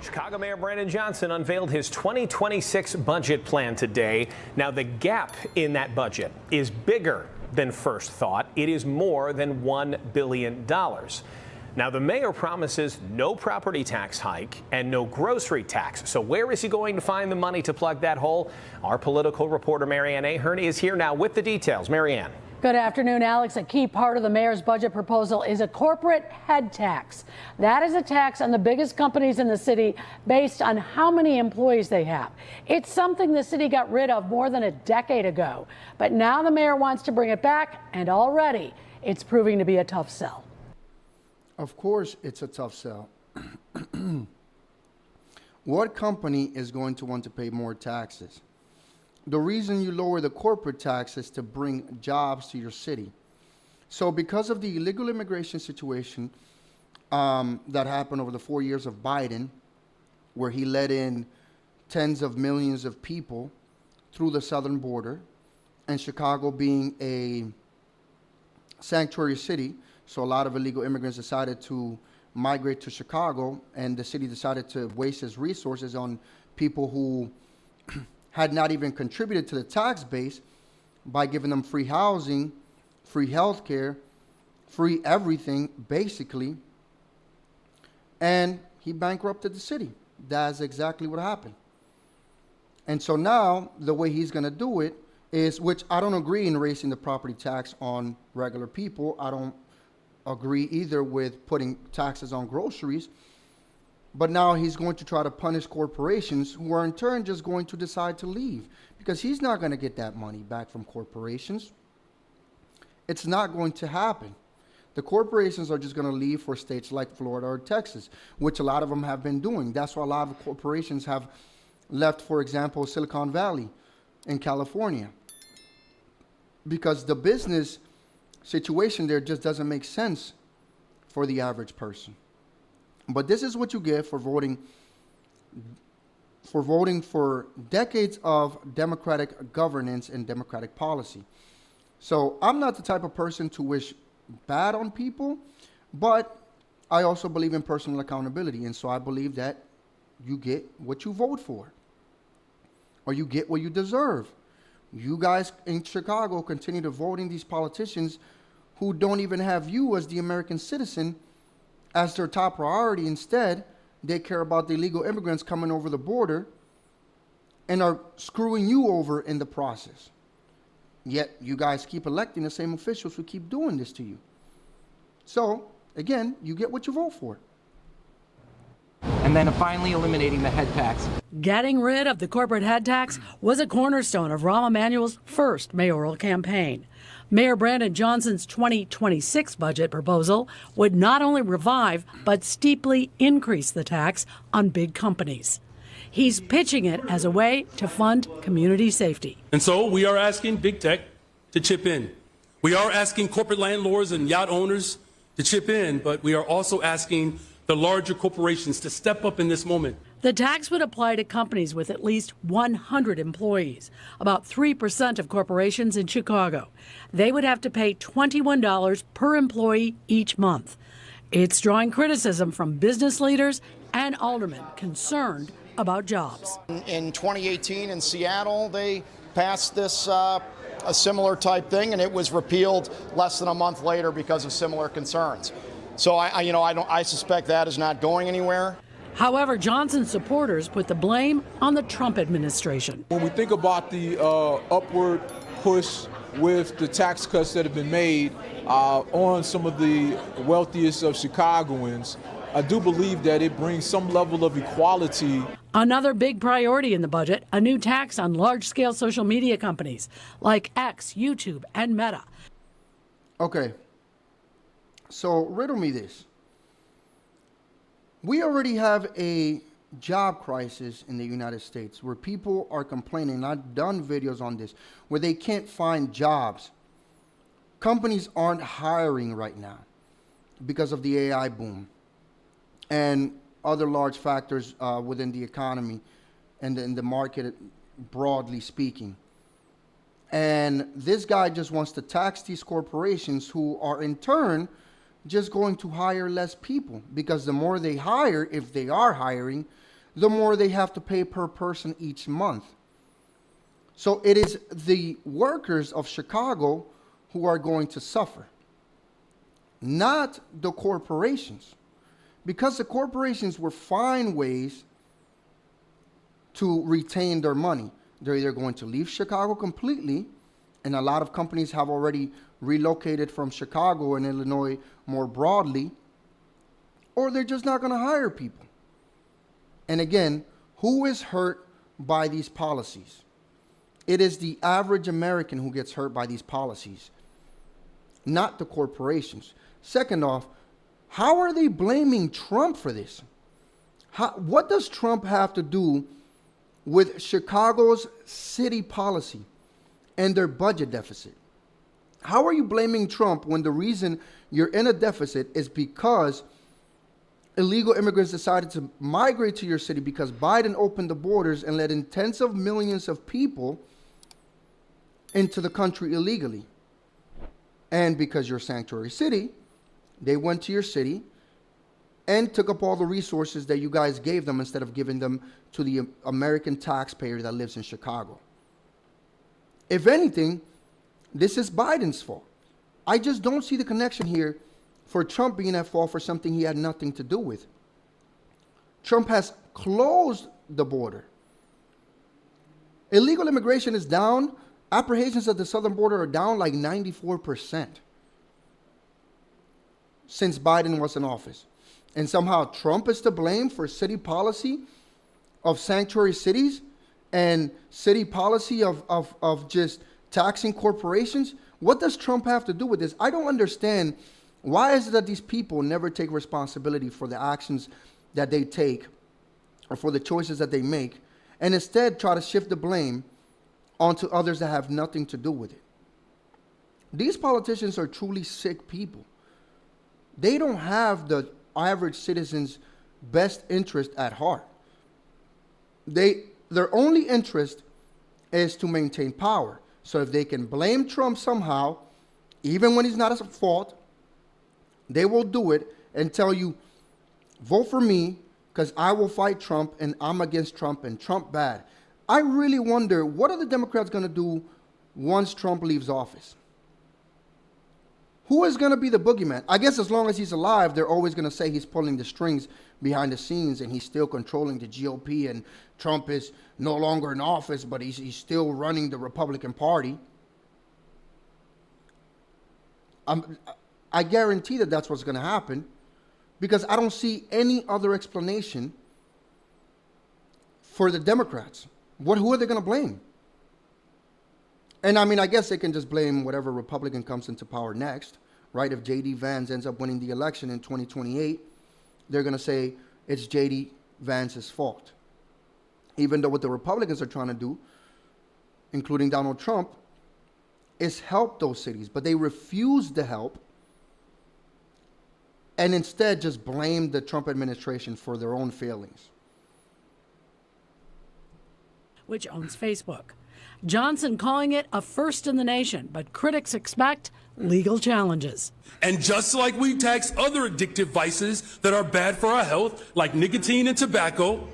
Chicago Mayor Brandon Johnson unveiled his 2026 budget plan today. Now, the gap in that budget is bigger than first thought. It is more than $1 billion. Now, the mayor promises no property tax hike and no grocery tax. So where is he going to find the money to plug that hole? Our political reporter, Marianne Ahern, is here now with the details. Marianne. Good afternoon, Alex. A key part of the mayor's budget proposal is a corporate head tax. That is a tax on the biggest companies in the city based on how many employees they have. It's something the city got rid of more than a decade ago. But now the mayor wants to bring it back, and already it's proving to be a tough sell. Of course, it's a tough sell. What company is going to want to pay more taxes? The reason you lower the corporate tax is to bring jobs to your city. So because of the illegal immigration situation that happened over the 4 years of Biden, where he let in tens of millions of people through the southern border, and Chicago being a sanctuary city, so a lot of illegal immigrants decided to migrate to Chicago, and the city decided to waste its resources on people who had not even contributed to the tax base by giving them free housing, free health care, free everything, basically. And he bankrupted the city. That's exactly what happened. And so now, the way he's going to do it is, which I don't agree in raising the property tax on regular people. I don't agree either with putting taxes on groceries. But now he's going to try to punish corporations who are in turn just going to decide to leave because he's not going to get that money back from corporations. It's not going to happen. The corporations are just going to leave for states like Florida or Texas, which a lot of them have been doing. That's why a lot of corporations have left, for example, Silicon Valley in California, because the business situation there just doesn't make sense for the average person. But this is what you get for voting for decades of democratic governance and democratic policy. So I'm not the type of person to wish bad on people, but I also believe in personal accountability. And so I believe that you get what you vote for, or you get what you deserve. You guys in Chicago continue to vote in these politicians who don't even have you as the American citizen as their top priority. Instead, they care about the illegal immigrants coming over the border and are screwing you over in the process. Yet you guys keep electing the same officials who keep doing this to you. So, again, you get what you vote for. And then finally eliminating the head tax. Getting rid of the corporate head tax was a cornerstone of Rahm Emanuel's first mayoral campaign. Mayor Brandon Johnson's 2026 budget proposal would not only revive, but steeply increase the tax on big companies. He's pitching it as a way to fund community safety. And so we are asking big tech to chip in. We are asking corporate landlords and yacht owners to chip in, but we are also asking the larger corporations to step up in this moment. The tax would apply to companies with at least 100 employees, about 3% of corporations in Chicago. They would have to pay $21 per employee each month. It's drawing criticism from business leaders and aldermen concerned about jobs. In 2018 in Seattle, they passed this a similar type thing, and it was repealed less than a month later because of similar concerns. So I suspect that is not going anywhere. However, Johnson's supporters put the blame on the Trump administration. When we think about the upward push with the tax cuts that have been made on some of the wealthiest of Chicagoans, I do believe that it brings some level of equality. Another big priority in the budget, a new tax on large-scale social media companies like X, YouTube, and Meta. Okay, so riddle me this. We already have a job crisis in the United States where people are complaining, and I've done videos on this, where they can't find jobs. Companies aren't hiring right now because of the AI boom and other large factors within the economy and in the market, broadly speaking. And this guy just wants to tax these corporations who are in turn just going to hire less people, because the more they hire, if they are hiring, the more they have to pay per person each month. So it is the workers of Chicago who are going to suffer, not the corporations. Because the corporations will find ways to retain their money. They're either going to leave Chicago completely, and a lot of companies have already relocated from Chicago and Illinois more broadly, or they're just not going to hire people. And again, who is hurt by these policies? It is the average American who gets hurt by these policies, not the corporations. Second off, how are they blaming Trump for this? What does Trump have to do with Chicago's city policy and their budget deficit? How are you blaming Trump when the reason you're in a deficit is because illegal immigrants decided to migrate to your city because Biden opened the borders and let in tens of millions of people into the country illegally? And because you're a sanctuary city, they went to your city and took up all the resources that you guys gave them instead of giving them to the American taxpayer that lives in Chicago. If anything, this is Biden's fault. I just don't see the connection here for Trump being at fault for something he had nothing to do with. Trump has closed the border. Illegal immigration is down. Apprehensions at the southern border are down like 94% since Biden was in office. And somehow Trump is to blame for city policy of sanctuary cities and city policy of just taxing corporations. What does Trump have to do with this? I don't understand. Why is it that these people never take responsibility for the actions that they take or for the choices that they make, and instead try to shift the blame onto others that have nothing to do with it? These politicians are truly sick people. They don't have the average citizen's best interest at heart. Their only interest is to maintain power. So if they can blame Trump somehow, even when he's not at fault, they will do it and tell you, vote for me because I will fight Trump and I'm against Trump and Trump bad. I really wonder, what are the Democrats going to do once Trump leaves office? Who is going to be the boogeyman? I guess as long as he's alive, they're always going to say he's pulling the strings behind the scenes and he's still controlling the GOP and Trump is no longer in office, but he's still running the Republican Party. I guarantee that that's what's going to happen because I don't see any other explanation for the Democrats. Who are they going to blame? And I mean, I guess they can just blame whatever Republican comes into power next, right? If J.D. Vance ends up winning the election in 2028, they're going to say it's J.D. Vance's fault. Even though what the Republicans are trying to do, including Donald Trump, is help those cities. But they refuse to help and instead just blame the Trump administration for their own failings. Which owns Facebook. Johnson calling it a first in the nation, but critics expect legal challenges. And just like we tax other addictive vices that are bad for our health, like nicotine and tobacco,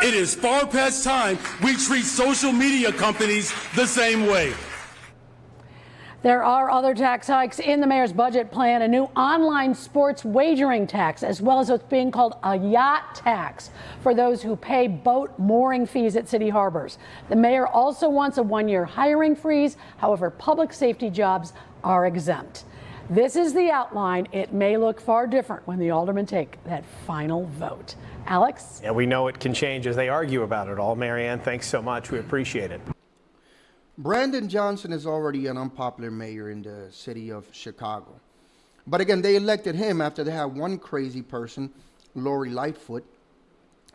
it is far past time we treat social media companies the same way. There are other tax hikes in the mayor's budget plan, a new online sports wagering tax, as well as what's being called a yacht tax for those who pay boat mooring fees at city harbors. The mayor also wants a one-year hiring freeze. However, public safety jobs are exempt. This is the outline. It may look far different when the aldermen take that final vote. Alex? Yeah, we know it can change as they argue about it all. Marianne, thanks so much. We appreciate it. Brandon Johnson is already an unpopular mayor in the city of Chicago. But again, they elected him after they had one crazy person, Lori Lightfoot,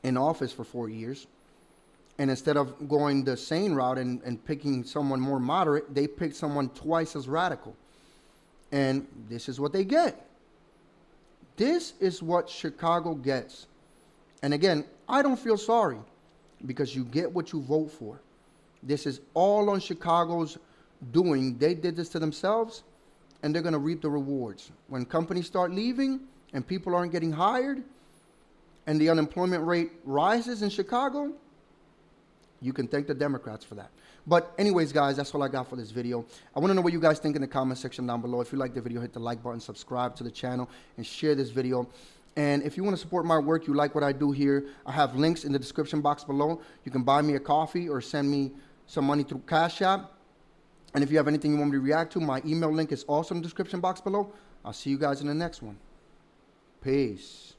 in office for 4 years. And instead of going the sane route and picking someone more moderate, they picked someone twice as radical. And this is what they get. This is what Chicago gets. And again, I don't feel sorry because you get what you vote for. This is all on Chicago's doing. They did this to themselves, and they're going to reap the rewards. When companies start leaving and people aren't getting hired, and the unemployment rate rises in Chicago, you can thank the Democrats for that. But anyways, guys, that's all I got for this video. I want to know what you guys think in the comment section down below. If you like the video, hit the like button, subscribe to the channel, and share this video. And if you want to support my work, you like what I do here, I have links in the description box below. You can buy me a coffee or send me some money through Cash App. And if you have anything you want me to react to, my email link is also in the description box below. I'll see you guys in the next one. Peace.